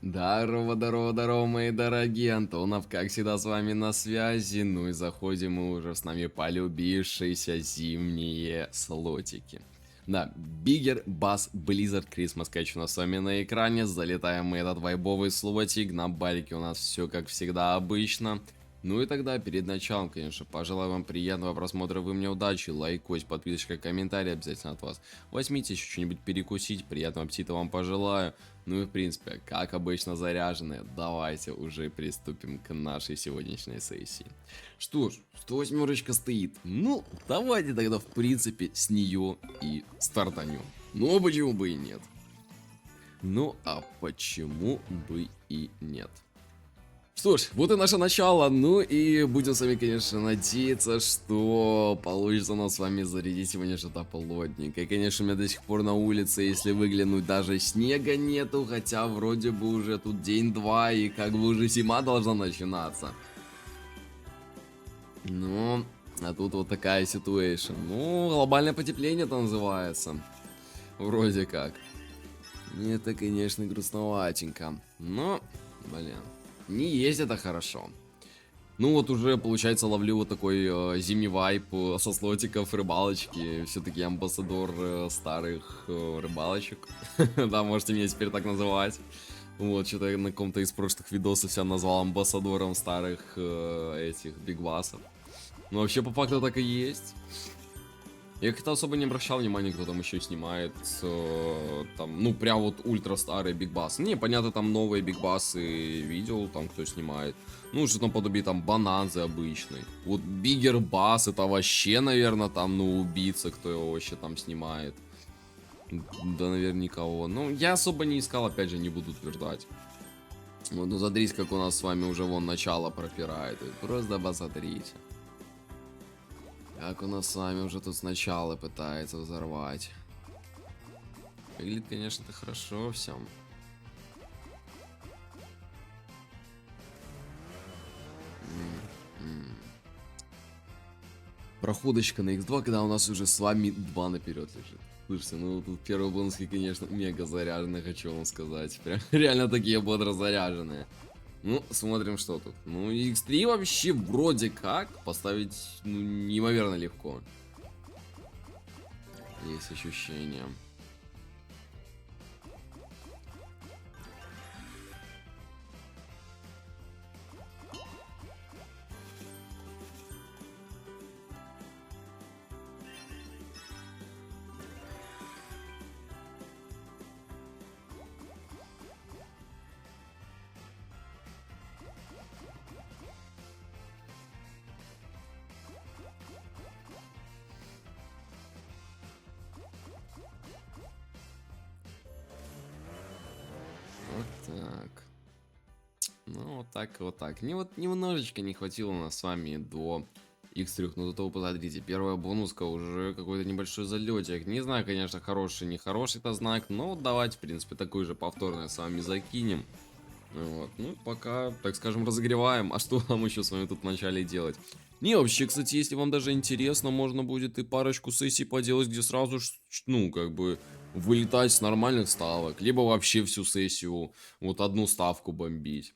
Здорово, здорово, здорово, мои дорогие, Антонов, как всегда, с вами на связи. Ну и заходим мы уже с нами полюбившиеся зимние слотики. Да, Bigger Bass Blizzard Christmas Catch у нас с вами на экране. Залетаем мы этот вайбовый слотик. На балике у нас все как всегда обычно. Ну и тогда, перед началом, конечно, пожелаю вам приятного просмотра, вы мне удачи, лайкось, подписочка, комментарий обязательно от вас. Возьмите еще что-нибудь перекусить, приятного аппетита вам пожелаю. Ну и в принципе, как обычно заряженные, давайте уже приступим к нашей сегодняшней сессии. Что ж, 108 стоит, ну давайте тогда в принципе с нее и стартанем. Ну а почему бы и нет? Ну а почему бы и нет? Что ж, вот и наше начало, ну и будем с вами, конечно, надеяться, что получится у нас с вами зарядить сегодня что-то плотненькое. Конечно, у меня до сих пор на улице, если выглянуть, даже снега нету, хотя вроде бы уже тут день-два и как бы уже зима должна начинаться. Ну, а тут вот такая ситуация. Ну, глобальное потепление это называется. Вроде как. Это, конечно, грустноватенько. Но, блин. Не есть это хорошо. Ну вот уже, получается, ловлю вот такой зимний вайп со слотиков рыбалочки. Все-таки амбассадор старых рыбалочек. Да, можете меня теперь так называть. Вот, что-то я на каком-то из прошлых видосов себя назвал амбассадором старых этих бигбасов. Но вообще по факту так и есть. Я как-то особо не обращал внимания, кто там еще снимает, там, ну, прям вот ультра старые бигбасы. Не, понятно, там новые бигбасы видел, там кто снимает. Ну, что там подобие там бананзы обычный. Вот Биггер Бас, это вообще, наверное, там, ну, убийца, кто его вообще там снимает. Да, наверное, никого. Ну, я особо не искал, опять же, не буду утверждать. Вот, ну, смотрите, как у нас с вами уже вон начало пропирает. Просто посмотрите. Как у нас с вами уже тут сначала пытается взорвать. Выглядит, конечно, это хорошо все. Проходочка на X2, когда у нас уже с вами 2 наперед лежит. Слушайте, ну тут первые бонуски, конечно, мега заряженные, хочу вам сказать. Прям реально такие бодро заряженные. Ну, смотрим, что тут. Ну, X3 вообще вроде как поставить, ну, неимоверно легко. Есть ощущение. Вот так. Ну, вот так, вот так. Не вот немножечко не хватило у нас с вами до X3, но зато посмотрите, первая бонуска уже какой-то небольшой залетик. Не знаю, конечно, хороший, не хороший это знак, но давайте, в принципе, такой же повторный с вами закинем. Вот, ну, пока, так скажем, разогреваем. А что вам еще с вами тут вначале делать? Не, вообще, кстати, если вам даже интересно, можно будет и парочку сессий поделать, где сразу, ну, как бы, вылетать с нормальных ставок. Либо вообще всю сессию, вот одну ставку бомбить.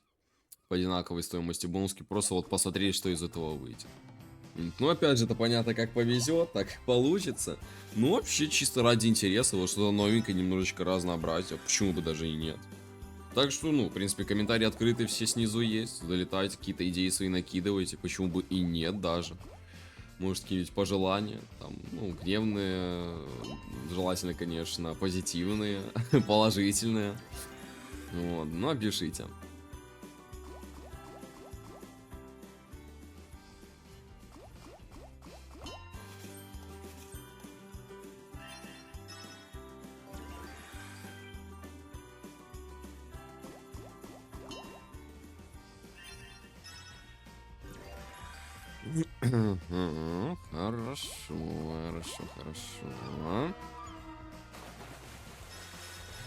По одинаковой стоимости бонуски. Просто вот посмотреть, что из этого выйдет. Ну, опять же, это понятно, как повезет, так получится. Ну, вообще, чисто ради интереса, вот что-то новенькое, немножечко разнообразия. Почему бы даже и нет. Так что, ну, в принципе, комментарии открыты, все снизу есть. Залетайте, какие-то идеи свои накидывайте. Почему бы и нет даже. Может, какие-нибудь пожелания. Там, ну, гневные. Желательно, конечно, позитивные. Положительные. Вот, ну, пишите. Хорошо, хорошо, хорошо.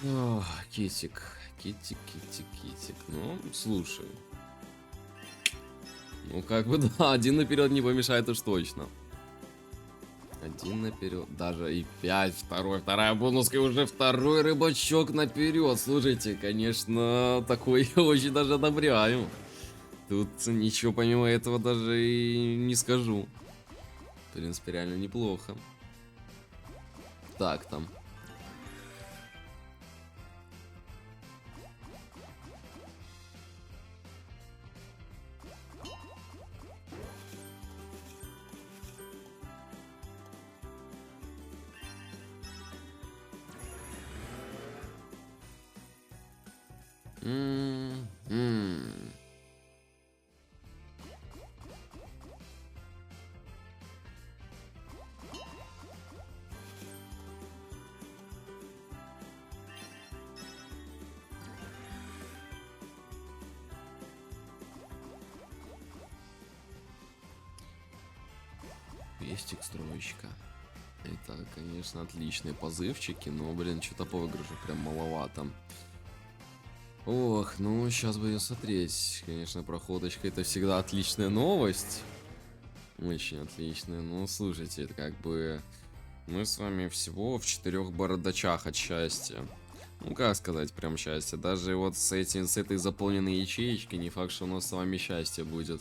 Ох, китик, китик, китик, китик. Ну, слушай. Ну, как бы, да, один наперед не помешает уж точно. Один наперед, даже и 5, вторая бонуска, и уже второй рыбачок наперед. Слушайте, конечно, такой я очень даже одобряю. Тут ничего помимо этого даже и не скажу. В принципе, реально неплохо. Так, там. М-м. 200 строчка. Это, конечно, отличные позывчики, но, блин, что-то по выигрышу прям маловато. Ох, ну, сейчас бы ее смотреть. Конечно, проходочка это всегда отличная новость. Очень отличная. Ну, слушайте, это как бы... Мы с вами всего в 4 бородачах от счастья. Ну, как сказать, прям счастье. Даже вот с этой заполненной ячеечкой не факт, что у нас с вами счастье будет.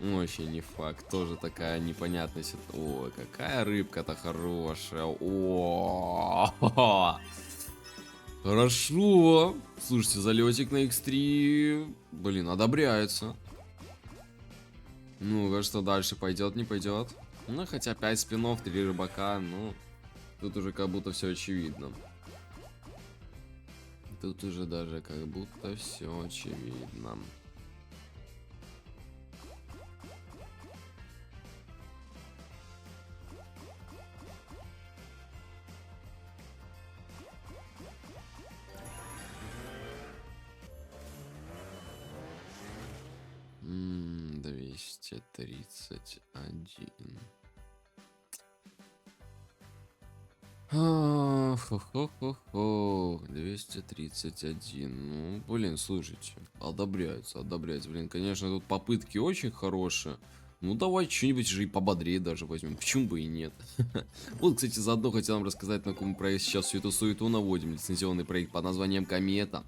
Очень не факт. Тоже такая непонятность. О, какая рыбка-то хорошая. О, хорошо. Слушайте, залетик на X3, блин, одобряется. Ну, что дальше пойдет, не пойдет? Ну, хотя 5 спинов, 3 рыбака, ну, тут уже как будто все очевидно. Тут уже даже как будто все очевидно. М, 231. Хо-хо-хо-хо. 231. Ну, блин, слушайте. Одобряется, одобряется. Блин, конечно, тут попытки очень хорошие. Ну, давай что-нибудь же и пободрее даже возьмем. Почему бы и нет? Вот, кстати, заодно хотел вам рассказать, на каком проекте сейчас всю эту суету наводим. Лицензионный проект под названием Комета,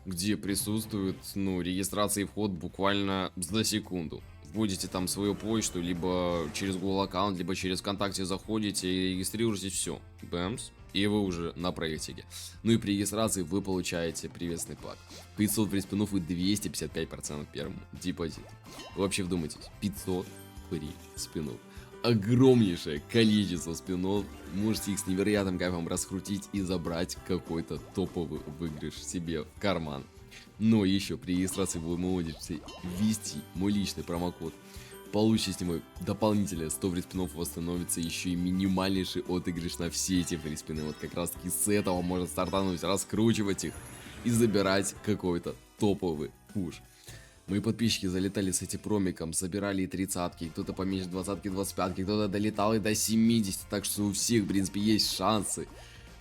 где присутствует, ну, регистрация и вход буквально за секунду. Вводите там свою почту, либо через Google аккаунт, либо через ВКонтакте заходите и регистрируетесь, все. Бэмс. И вы уже на проектике. Ну и при регистрации вы получаете приветственный пак. 500 фри спинов и 255% первому депозиту. Вы вообще вдумайтесь, 500 фри спинов. Огромнейшее количество спинов. Можете их с невероятным кайфом раскрутить и забрать какой-то топовый выигрыш себе в карман. Но еще при регистрации вы можете ввести мой личный промокод. Получите с него дополнительно 100 фриспинов, восстановится еще и минимальнейший отыгрыш на все эти фриспины. Вот как раз таки с этого можно стартануть, раскручивать их и забирать какой-то топовый пуш. Мои подписчики залетали с этим промиком, собирали и 30-ки, кто-то поменьше 20-ки, 25-ки, кто-то долетал и до 70, так что у всех, в принципе, есть шансы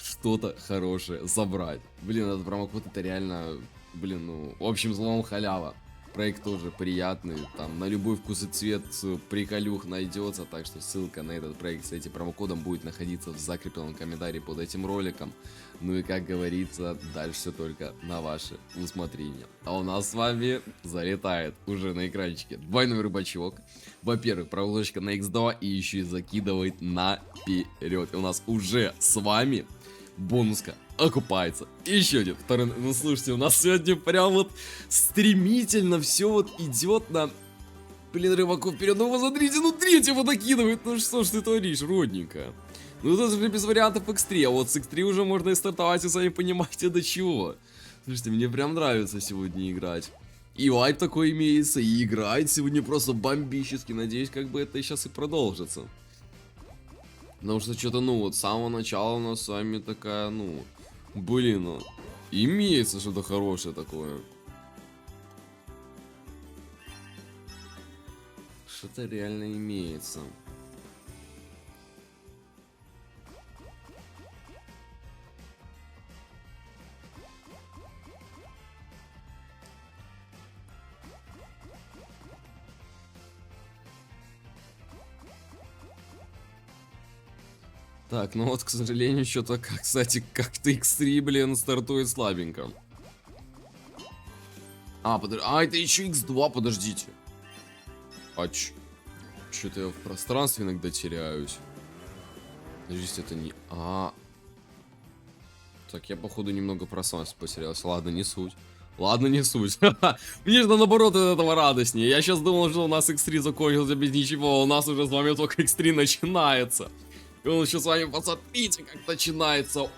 что-то хорошее забрать. Блин, этот промокод это реально, блин, ну, в общем, словом, халява. Проект тоже приятный, там на любой вкус и цвет приколюх найдется, так что ссылка на этот проект с этим промокодом будет находиться в закрепленном комментарии под этим роликом. Ну и как говорится, дальше все только на ваше усмотрение. А у нас с вами залетает уже на экранчике двойной рыбачок. Во-первых, проволочка на X2 и еще и закидывает наперед. И у нас уже с вами бонуска окупается. И еще один, второй. Ну слушайте, у нас сегодня прям вот стремительно все вот идет на... Блин, рыбаков вперед. Ну вы смотрите, ну третьего докидывает. Ну что ж ты творишь, родненько. Ну это же без вариантов X3. А вот с X3 уже можно и стартовать, и сами понимаете до чего. Слушайте, мне прям нравится сегодня играть. И вайп такой имеется, и играет сегодня просто бомбически. Надеюсь, как бы это сейчас и продолжится. Потому что что-то, ну, вот с самого начала у нас с вами такая, ну, блин, ну, имеется что-то хорошее такое. Что-то реально имеется. Так, ну вот, к сожалению, что-то, кстати, как-то X3, блин, стартует слабенько. Это еще X2, подождите. Что-то я в пространстве иногда теряюсь. Подождите, это не... Так, я, походу, немного пространства потерялся. Ладно, не суть. Ладно, не суть. Мне же наоборот от этого радостнее. Я сейчас думал, что у нас X3 закончился без ничего, а у нас уже с вами только X3 начинается. И он еще с вами, посмотрите, как начинается.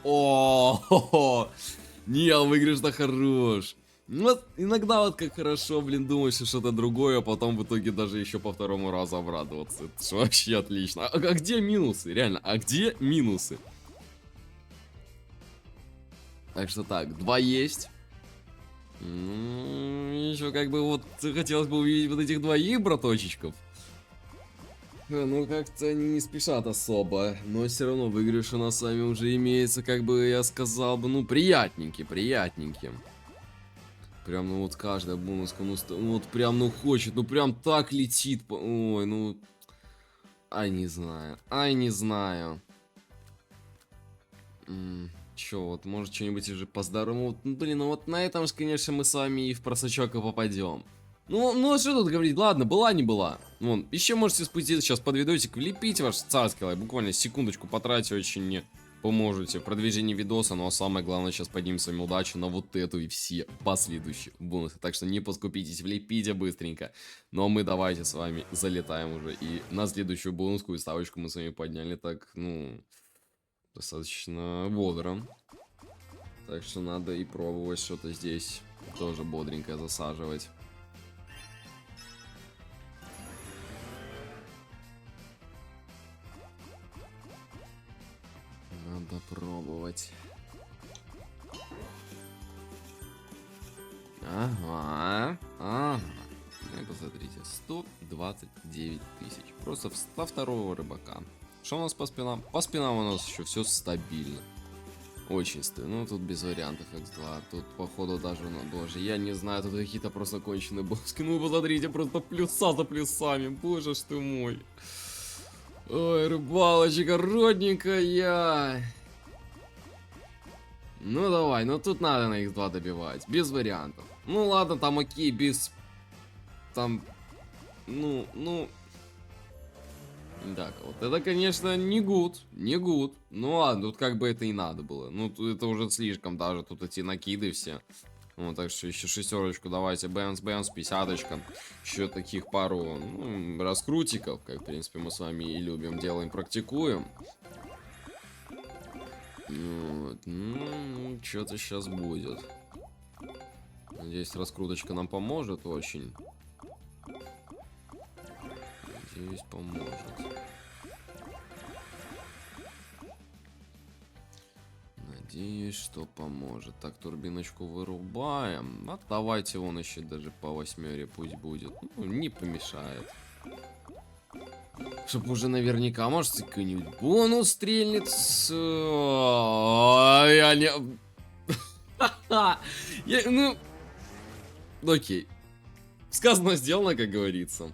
Не, выигрыш-то хорош. Вот иногда вот как хорошо, блин, думаешь, что что-то другое, а потом в итоге даже еще по второму разу обрадоваться. Это же вообще отлично. А где минусы? Реально, а где минусы? Так что так, 2 есть. Еще как бы вот хотелось бы увидеть вот этих двоих браточечков. Ну, как-то они не спешат особо, но все равно выигрыш у нас с вами уже имеется, как бы я сказал бы, ну, приятненький. Прям, ну, вот каждая бонуска, ну, вот прям, ну, хочет, ну, прям так летит. Ой, ну, не знаю. Чё, вот, может, что-нибудь уже по-здоровому, вот, ну, блин, ну, вот на этом же, конечно, мы с вами и в просачок и попадем. Ну, что тут говорить, ладно, была, не была. Вон, еще можете спуститься сейчас под видосик, влепить ваш царский лайк, буквально секундочку потратить, очень мне поможете в продвижении видоса, ну а самое главное, сейчас поднимем с вами удачу на вот эту и все последующие бонусы. Так что не поскупитесь, влепите быстренько. Ну а мы давайте с вами залетаем уже и на следующую бонуску и ставочку мы с вами подняли так, ну, достаточно бодро. Так что надо и пробовать что-то здесь тоже бодренько засаживать. Надо пробовать. Ага. Ну и посмотрите, 129 тысяч. Просто со второго рыбака. Что у нас по спинам? По спинам у нас еще все стабильно. Очень стабильно. Ну тут без вариантов X2. Тут походу даже, ну боже, я не знаю, тут какие-то просто конченые бонуски. Ну посмотрите, просто плюса за плюсами. Боже ж ты мой. Ой, рыбалочка родненькая. Ну давай, ну тут надо на X2 добивать. Без вариантов. Ну ладно, там окей, без... Там... Ну... Так, вот это, конечно, не гуд. Ну ладно, тут как бы это и надо было. Ну, это уже слишком даже, тут эти накиды все. Ну, так что еще шестерочку давайте. Бэмс, 50-очка. Еще таких пару, ну, раскрутиков, как, в принципе, мы с вами и любим, делаем, практикуем. Вот. Ну, что-то сейчас будет. Надеюсь, раскруточка нам поможет очень. Надеюсь, поможет. Надеюсь, что поможет. Так, турбиночку вырубаем. А давайте он еще даже по 8 пусть будет. Ну, не помешает. Чтоб уже наверняка, может, какой-нибудь бонус стрельнет. Я не... Ну... Окей. Сказано, сделано, как говорится.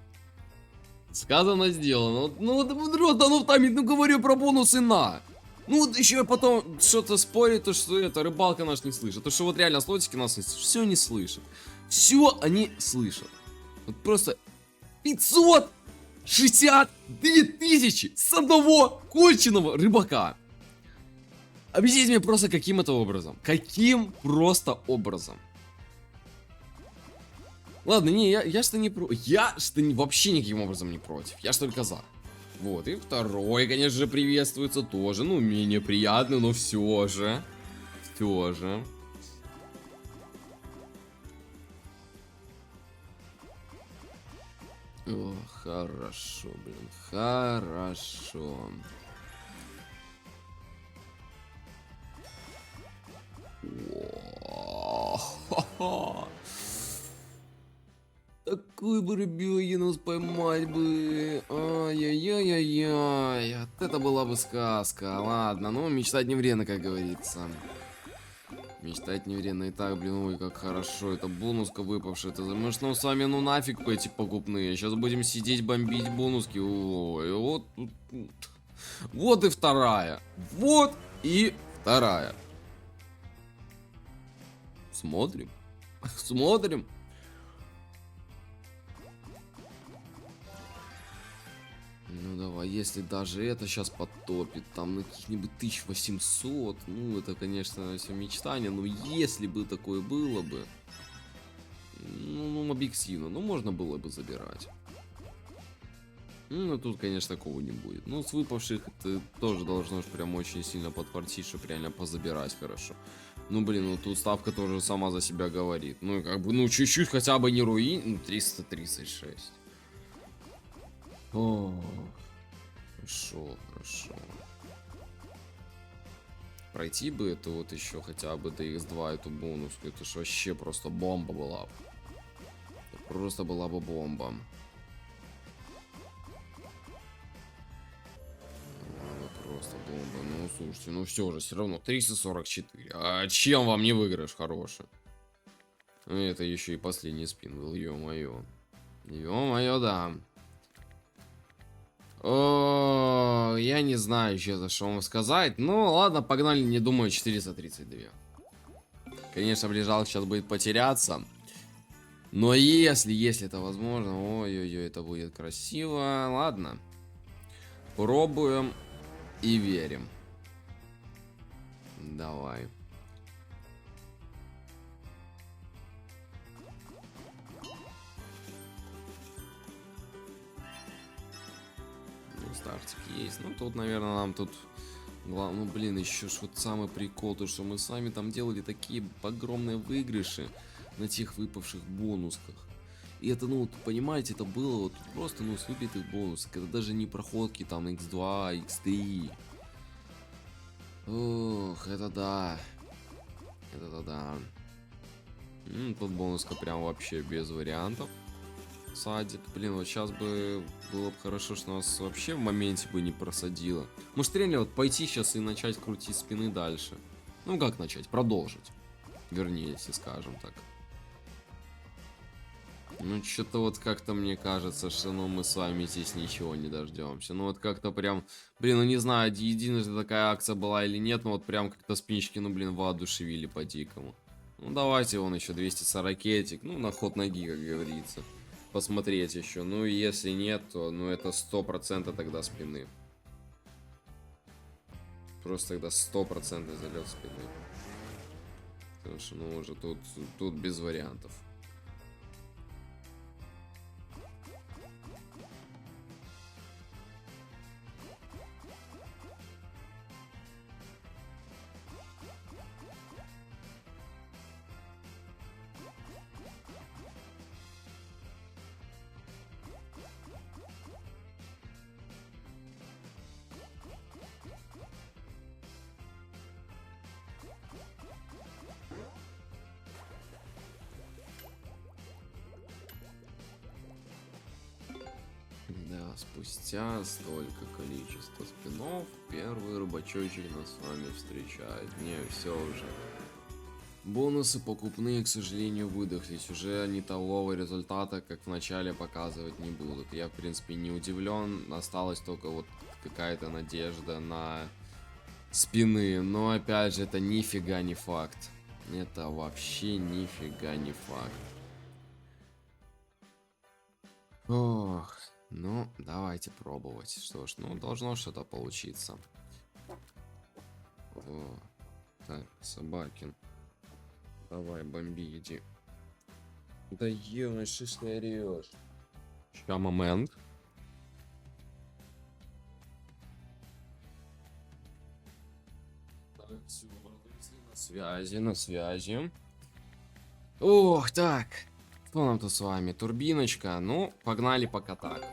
Сказано, сделано. Ну, да ну там, ну говорю про бонусы на. Ну вот еще потом что-то спорит, то что это рыбалка нас не слышит. То что вот реально слотики нас не слышат. Все не слышат. Все они слышат. Вот просто 562 тысячи с одного конченого рыбака. Объясните мне просто, каким это образом. Каким просто образом. Ладно, не, я что не против. Я что вообще никаким образом не против. Я ж только за. Вот, и второй, конечно же, приветствуется тоже. Ну, менее приятный, но все же. Все же. О, хорошо, блин, хорошо. О-хо-хо. Такую бы рыбёгину поймать бы. Ай-яй-яй-яй-яй. Вот это была бы сказка. Ладно, ну мечтать не вредно, как говорится. Мечтать не вредно. И так, блин, ой, как хорошо. Это бонуска выпавшая. Это мы ж нам с вами, ну нафиг по эти покупные. Сейчас будем сидеть бомбить бонуски. Ой, вот. Вот и вторая. Вот и вторая. Смотрим. Смотрим. Ну давай, если даже это сейчас подтопит, там на каких-нибудь 1800, ну это, конечно, все мечтание, но если бы такое было бы, ну объективно, ну можно было бы забирать. Ну тут, конечно, такого не будет. Ну с выпавших это тоже должно ж прям очень сильно подфартить, чтобы реально позабирать хорошо. Ну блин, ну тут ставка тоже сама за себя говорит. Ну как бы, ну чуть-чуть хотя бы не руин, ну 336. О, хорошо, хорошо. Пройти бы это вот еще хотя бы до X2 эту бонуску. Это ж вообще просто бомба была бы. Это просто была бы бомба. Просто бомба. Ну слушайте, ну все же, все равно 344. А чем вам не выигрыш хороший? Это еще и последний спин был, ё-моё. Ё-моё, да. О, я не знаю, что вам сказать. Ну, ладно, погнали, не думаю, 432. Конечно, ближал сейчас будет потеряться. Но если это возможно, ой-ой-ой, это будет красиво. Ладно. Пробуем и верим. Давай. Ну, стартик есть. Ну, тут, наверное, нам тут... Ну, блин, еще ж вот самый прикол, то, что мы с вами там делали такие огромные выигрыши на тех выпавших бонусках. И это, ну, вот, понимаете, это было вот просто, ну, с выбитых бонусов. Это даже не проходки там X2, X3. Ох, это да. Это да. Тут бонуска прям вообще без вариантов. Садит. Блин, вот сейчас бы было бы хорошо, что нас вообще в моменте бы не просадило. Может, реально вот пойти сейчас и начать крутить спины дальше. Ну, как начать? Продолжить. Вернее, если скажем так. Ну, что-то вот как-то мне кажется, что ну, мы с вами здесь ничего не дождемся. Ну, вот как-то прям... Блин, ну не знаю, единожды такая акция была или нет, но вот прям как-то спинчики, ну, блин, воодушевили по-дикому. Ну, давайте вон еще 240-этик. Ну, на ход ноги, как говорится. Посмотреть еще. Ну, и если нет, то, ну, это 100% тогда спины. Просто тогда 100% залет спины. Потому что, ну, уже тут без вариантов. Да, спустя столько количества спинов, первый рыбачочек нас с вами встречает. Не, все уже. Бонусы покупные, к сожалению, выдохлись. Уже они того результата, как в начале, показывать не будут. Я, в принципе, не удивлен. Осталась только вот какая-то надежда на спины. Но, опять же, это нифига не факт. Это вообще нифига не факт. Ох, ну, давайте пробовать. Что ж, ну, должно что-то получиться. О, так, Собакин. Давай, бомби, иди. Да ё, что ж ты орёшь? Ща, момент. Так, всё, на связи, на связи. Ох, так. Что нам тут с вами? Турбиночка. Ну, погнали пока так.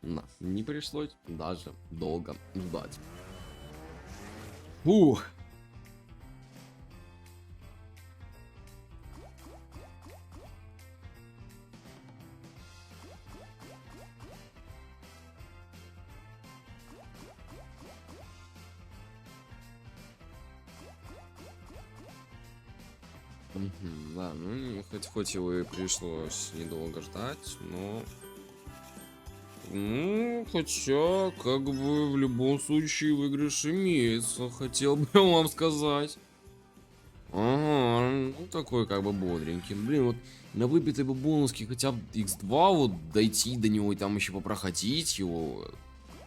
На, не пришлось даже долго ждать. Ух. Да, ну хоть его и пришлось недолго ждать, но Ну, хотя, как бы, в любом случае выигрыш имеется, хотел бы я вам сказать. Ага, ну такой как бы бодренький. Блин, вот на выпитой бы бонуске хотя бы x2 вот дойти до него и там еще попроходить его.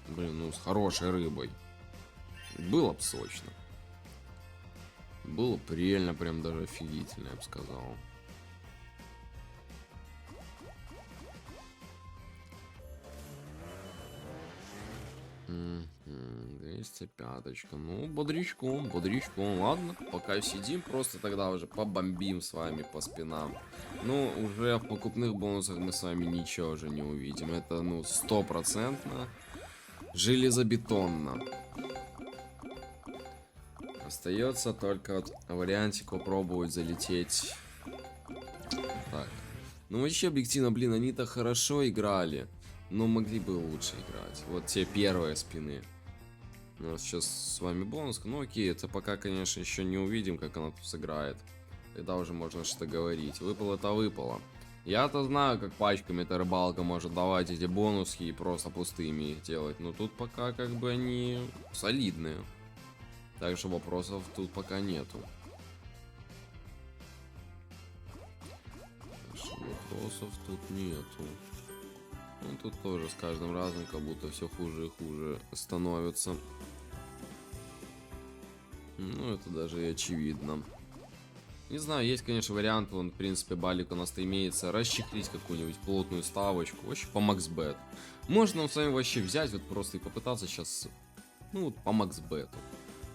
Блин, ну с хорошей рыбой. Было бы сочно. Было бы реально прям даже офигительно, я бы сказал. 205-очка. Ну, бодрячком, бодрячком. Ладно, пока сидим, просто тогда уже побомбим с вами по спинам. Ну, уже в покупных бонусах мы с вами ничего уже не увидим. Это, ну, 100% железобетонно. Остается только вот вариантик попробовать залететь. Так. Ну, вообще, объективно, блин, они-то хорошо играли. Но могли бы лучше играть. Вот те первые спины. У нас сейчас с вами бонус. Ну окей, это пока, конечно, еще не увидим, как она тут сыграет. Тогда уже можно что-то говорить. Выпало-то выпало. Я-то знаю, как пачками эта рыбалка может давать эти бонуски и просто пустыми их делать. Но тут пока как бы они солидные. Так что вопросов тут пока нету. Вопросов тут нету. Ну, тут тоже с каждым разом как будто все хуже и хуже становится. Ну, это даже и очевидно. Не знаю, есть, конечно, вариант, вон, в принципе, балик у нас-то имеется, расчехлить какую-нибудь плотную ставочку, вообще по максбет. Можно с вами вообще взять, вот просто и попытаться сейчас, ну, вот по максбету.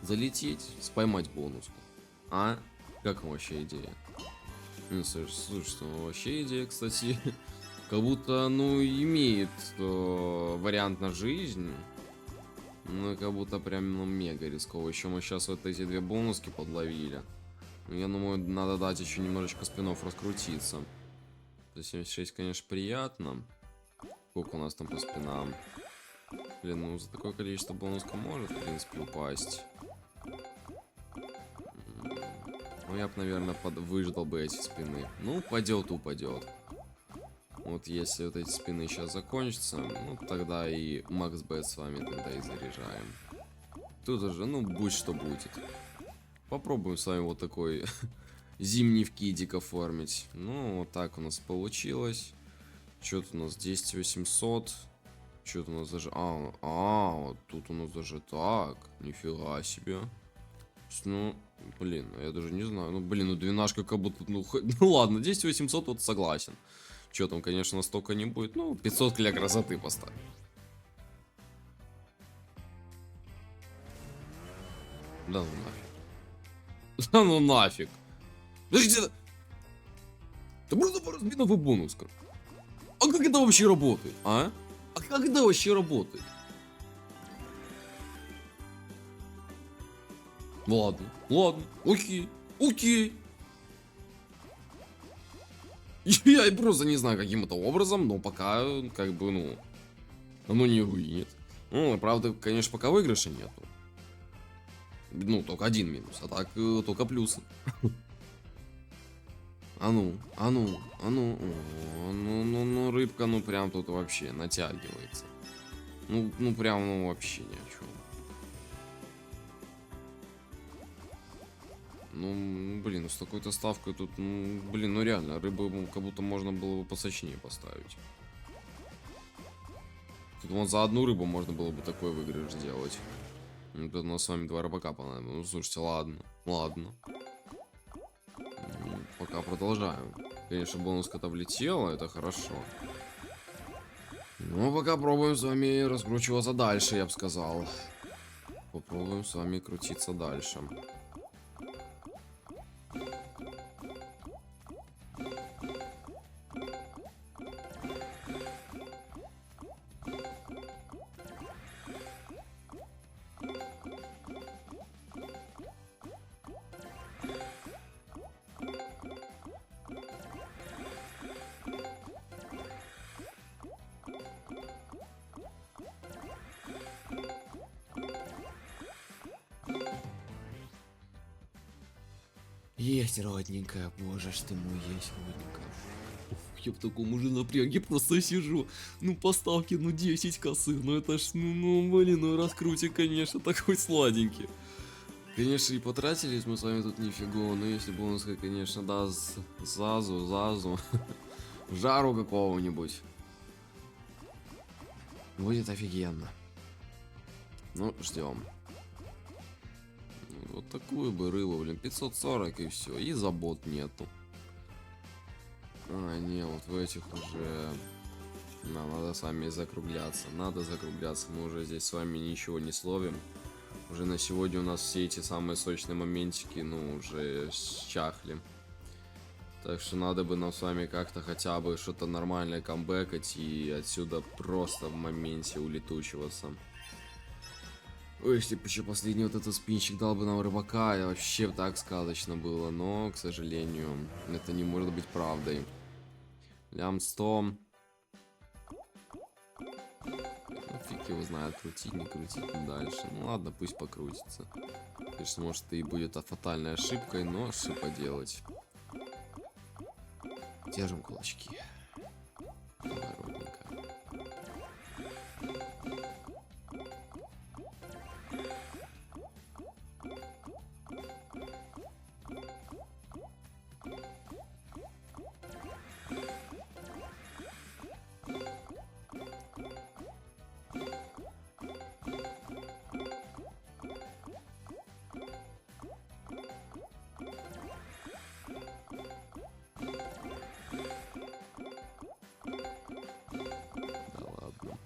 Залететь, споймать бонуску. А? Как вам вообще идея? Ну, слушайте, ну, вообще идея, кстати, как будто, ну, имеет вариант на жизнь. Ну, как будто прям, ну, мега рисково. Еще мы сейчас вот эти две бонуски подловили. Я думаю, надо дать еще немножечко спинов раскрутиться. 176, конечно, приятно. Сколько у нас там по спинам? Блин, ну за такое количество бонуска может, в принципе, упасть. Ну, я бы, наверное, выждал бы эти спины. Ну, упадет, упадет. Вот если вот эти спины сейчас закончатся, ну, тогда и максбет с вами тогда и заряжаем. Тут уже, ну, будь что будет. Попробуем с вами вот такой зимний вкидик оформить. Ну, вот так у нас получилось. Что-то у нас 10 800. Что-то у нас даже... вот тут у нас даже так. Нифига себе. Ну, блин, я даже не знаю. Ну, блин, ну двенашка как будто... Ну, ну ладно, 10 800 вот согласен. Что там, конечно, столько не будет. Ну, 500 для красоты поставим. Да ну нафиг. Да ну нафиг. Подождите, это можно по разминов и бонуска. А как это вообще работает, а? А как это вообще работает? Ладно, ладно, окей, окей. Я просто не знаю, каким это образом, но пока, как бы, ну, оно не руинит. Ну, правда, конечно, пока выигрыша нету. Ну, только один минус, а так только плюсы. А ну, а ну, а ну, ну, рыбка, ну, прям тут вообще натягивается. Ну, прям, ну, вообще ни о чем. Ну, блин, ну, с такой-то ставкой тут, ну, блин, ну, реально, рыбу как будто можно было бы посочнее поставить. Тут вон за одну рыбу можно было бы такой выигрыш сделать. Ну, тут у нас с вами два рыбака понадобится. Ну, слушайте, ладно, ладно. Пока продолжаем. Конечно, бонуска-то влетела, это хорошо. Ну, пока пробуем с вами раскручиваться дальше, я бы сказал. Попробуем с вами крутиться дальше. Есть родненькая, боже ж ты мой, есть родненькая. Уф, я в таком уже напряге просто сижу. Ну, поставки, ну, 10 косых. Ну, это ж, блин, ну, раскрутик, конечно, такой сладенький. Конечно, и потратились мы с вами тут нифига, но если бонуска, конечно, даст Зазу, жару какого-нибудь, будет офигенно. Ну, ждем. Вот такую бы рыбу, блин, 540 и все, и забот нету. А, не, вот в этих уже... надо с вами закругляться, мы уже здесь с вами ничего не словим. Уже на сегодня у нас все эти самые сочные моментики, ну, уже счахли. Так что надо бы нам с вами как-то хотя бы что-то нормальное камбэкать и отсюда просто в моменте улетучиваться. Ой, если бы еще последний вот этот спинчик дал бы нам рыбака, это вообще так сказочно было. Но, к сожалению, это не может быть правдой. Лям 100. Ну, фиг его знает, крутить, не крутить дальше. Ну ладно, пусть покрутится. Конечно, может и будет фатальной ошибкой, но что поделать. Держим кулачки. Давай, ровненько. Да ладно.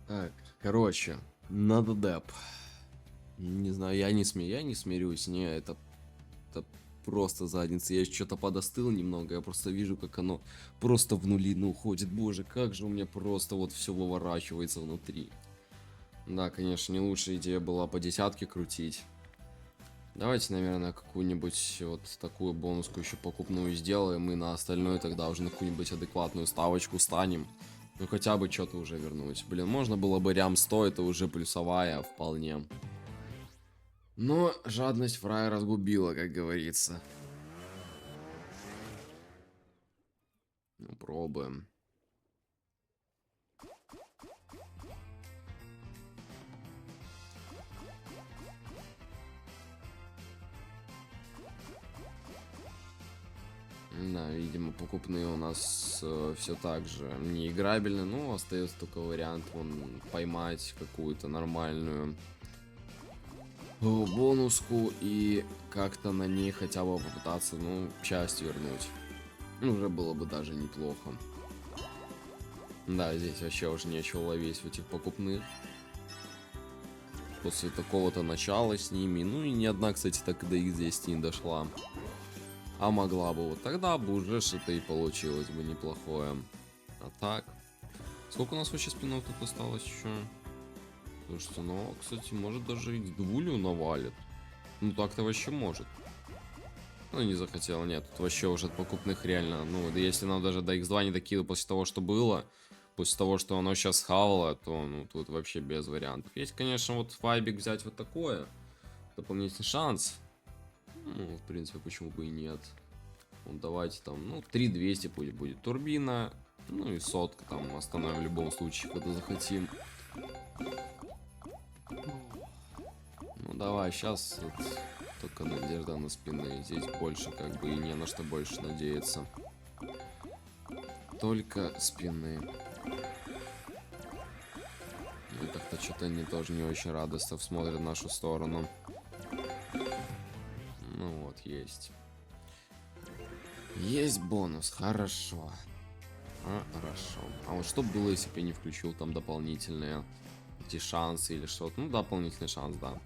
Так, короче, надо деп. Не знаю, я не смирюсь, не, это просто задница. Я что-то подостыл немного, я просто вижу, как оно просто в нулину уходит. Боже, как же у меня просто вот все выворачивается внутри. Да, конечно, не лучшая идея была по десятке крутить. Давайте, наверное, какую-нибудь вот такую бонуску еще покупную сделаем, и на остальное тогда уже на какую-нибудь адекватную ставочку станем. Ну хотя бы что-то уже вернуть. Блин, можно было бы рям 100, это уже плюсовая вполне. Но жадность в рай разгубила, как говорится. Ну, пробуем. Да, видимо, покупные у нас все так же неиграбельны. Ну, остается только вариант поймать какую-то нормальную бонуску и как-то на ней хотя бы попытаться, ну, часть вернуть. Ну, уже было бы даже неплохо. Да, здесь вообще уже нечего ловить в этих покупных. После такого-то начала с ними. Ну и ни одна, кстати, так до их здесь не дошла. А могла бы. Вот тогда бы уже что-то и получилось бы неплохое. А так. Сколько у нас вообще спинов тут осталось еще? Слушайте, ну, кстати, может даже и двулю навалит. Ну так-то вообще может. Ну не захотел, нет. Тут вообще уже от покупных реально. Ну, да если нам даже до X2 не докидывал после того, что было. После того, что оно сейчас хавало, то ну тут вообще без вариантов. Есть, конечно, вот файбик взять вот такое. Дополнительный шанс. Ну, в принципе, почему бы и нет. Вот давайте там, ну, 3200 пусть будет турбина. Ну и сотка там остановим в любом случае, когда захотим. Ну давай, сейчас вот, только надежда на спины. Здесь больше как бы и не на что больше надеяться. Только спины. Ну как-то что-то они тоже не очень радостно смотрят в нашу сторону. Ну вот, есть. Есть бонус, хорошо. Хорошо. А вот что было, если бы я не включил там дополнительные эти шансы или что-то? Ну, дополнительный шанс, да.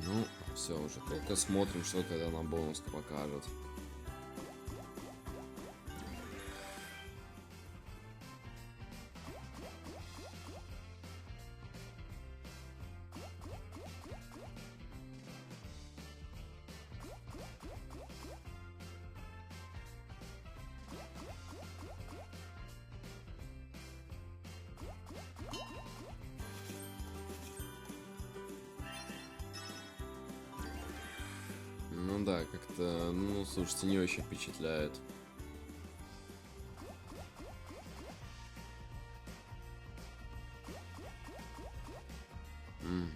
Ну, все уже. Только смотрим, что тогда нам бонус покажет. Ну да, как-то, ну, слушайте, не очень впечатляет. Мгм.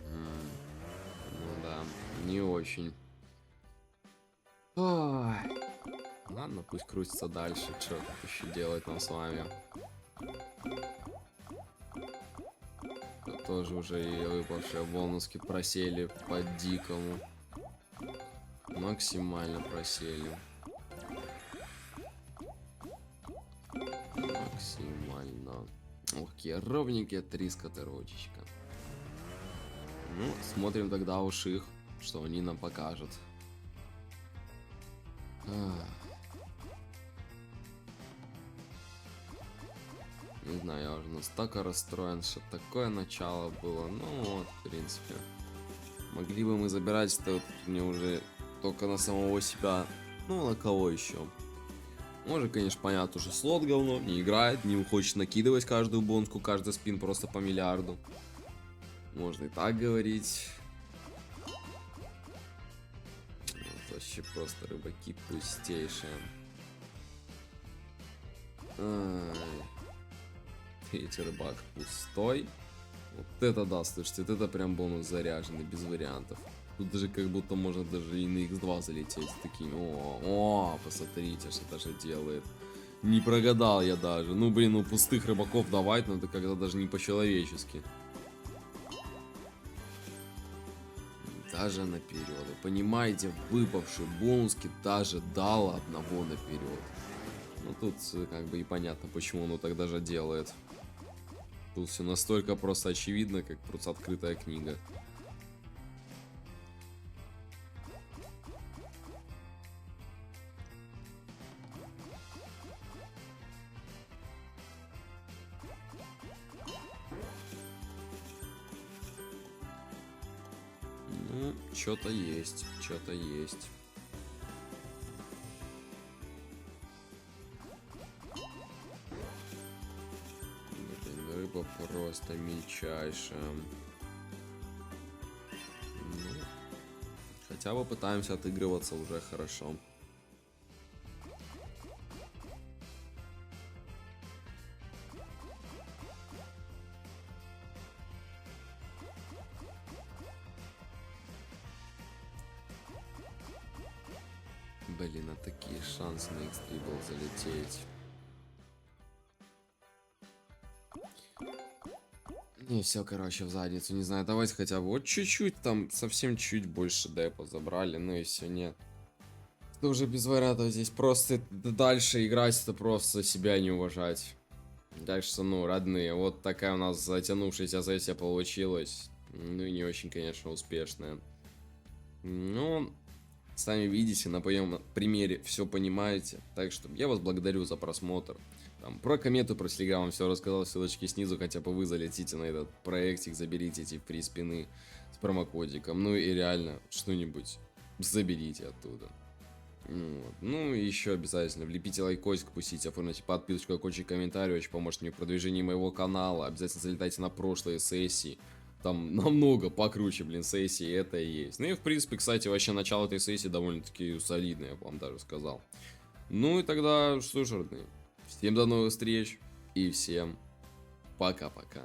Ну да, не очень. Ой. Ладно, пусть крутится дальше. Что тут еще делать нам с вами? Тут тоже уже и выпавшие бонуски просели по дикому. Максимально просели. Максимально. Окей, ровненькие 3 скатерочечка. Ну, смотрим тогда уж их, что они нам покажут. Ах. Не знаю, я уже настолько расстроен, что такое начало было. Ну вот, в принципе. Могли бы мы забирать это вот мне уже только на самого себя. Ну, на кого еще? Может, конечно, понятно, что слот говно, не играет, не хочет накидывать каждую бонску, каждый спин просто по миллиарду. Можно и так говорить. Вот вообще просто рыбаки пустейшие. Ай. Третий рыбак пустой. Вот это да, слушайте, вот это прям бонус заряженный, без вариантов. Тут даже как будто можно даже и на x2 залететь с такими. О, посмотрите, что даже делает. Не прогадал я даже. Ну, блин, ну пустых рыбаков давать надо когда даже не по-человечески. Даже наперед. Вы понимаете, выпавший бонуски даже дал одного наперед. Ну, тут как бы и понятно, почему оно так даже делает. Тут все настолько просто очевидно, как просто открытая книга. Ну, что-то есть, что-то есть. Блин, рыба просто мельчайшая. Ну, хотя бы пытаемся отыгрываться уже хорошо. Блин, а такие шансы на X3 был залететь. Не, все, короче, в задницу, не знаю, давайте хотя бы вот чуть-чуть там, совсем чуть больше депа забрали, ну и все, нет. Это уже без вариантов, здесь просто дальше играть, это просто себя не уважать. Так что, ну, родные, вот такая у нас затянувшаяся сессия получилась. Ну и не очень, конечно, успешная. Ну, сами видите, на моем примере все понимаете. Так что я вас благодарю за просмотр. Там, про комету, про Телеграм вам все рассказал, ссылочки снизу, хотя бы вы залетите на этот проектик, заберите эти фри-спины с промокодиком. Ну и реально, что-нибудь заберите оттуда. Вот. Ну и еще обязательно влепите лайкосик, пустите, оформите подписочку, окончик комментарий, очень поможет мне в продвижении моего канала. Обязательно залетайте на прошлые сессии. Там намного покруче, блин, сессии это и есть. Ну и в принципе, кстати, вообще начало этой сессии довольно-таки солидное, я бы вам даже сказал. Ну и тогда, что ж, родные, всем до новых встреч и всем пока-пока.